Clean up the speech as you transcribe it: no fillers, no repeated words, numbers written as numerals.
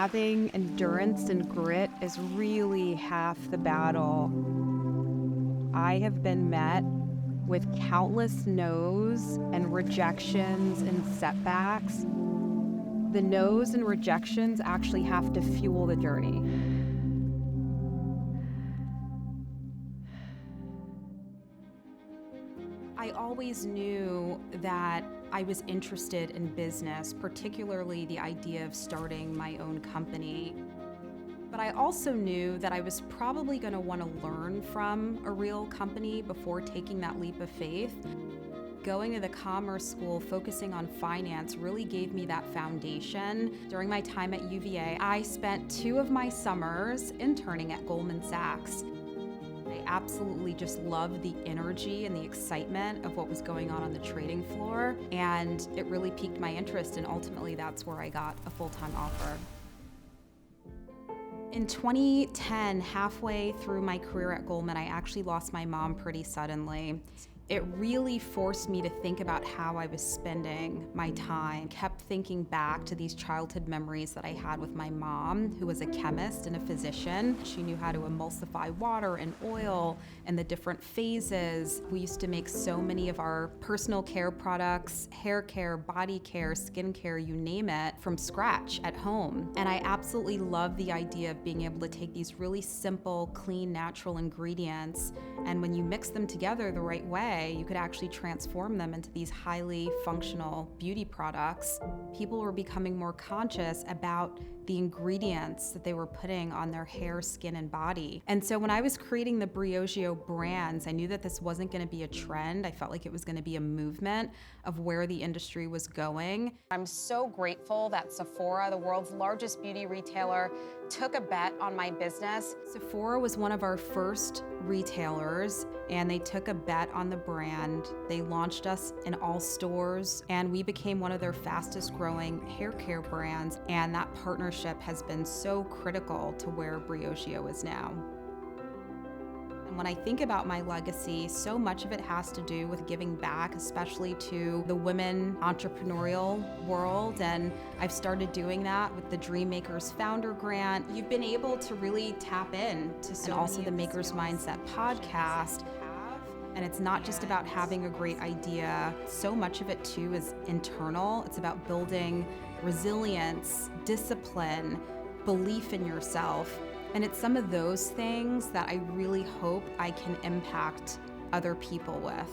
having endurance and grit is really half the battle. I have been met with countless no's and rejections and setbacks. The no's and rejections actually have to fuel the journey. I always knew that I was interested in business, particularly the idea of starting my own company. But I also knew that I was probably going to want to learn from a real company before taking that leap of faith. Going to the commerce school, focusing on finance, really gave me that foundation. During my time at UVA, I spent 2 of my summers interning at Goldman Sachs. I absolutely just loved the energy and the excitement of what was going on the trading floor, and it really piqued my interest, and ultimately that's where I got a full-time offer. In 2010, halfway through my career at Goldman, I actually lost my mom pretty suddenly. It really forced me to think about how I was spending my time. Kept thinking back to these childhood memories that I had with my mom, who was a chemist and a physician. She knew how to emulsify water and oil and the different phases. We used to make so many of our personal care products, hair care, body care, skin care, you name it, from scratch at home. And I absolutely love the idea of being able to take these really simple, clean, natural ingredients, and when you mix them together the right way, you could actually transform them into these highly functional beauty products. People were becoming more conscious about the ingredients that they were putting on their hair, skin, and body. And so when I was creating the Briogeo brands, I knew that this wasn't going to be a trend. I felt like it was going to be a movement of where the industry was going. I'm so grateful that Sephora, the world's largest beauty retailer, took a bet on my business. Sephora was one of our first retailers, and they took a bet on the brand. They launched us in all stores, and we became one of their fastest growing hair care brands, and that partnership has been so critical to where Briogeo is now. And when I think about my legacy, so much of it has to do with giving back, especially to the women entrepreneurial world. And I've started doing that with the Dream Makers Founder Grant. You've been able to really tap in to so, and also the Makers Mindset podcast. And it's not just about having a great idea. So much of it too is internal. It's about building resilience, discipline, belief in yourself. And it's some of those things that I really hope I can impact other people with.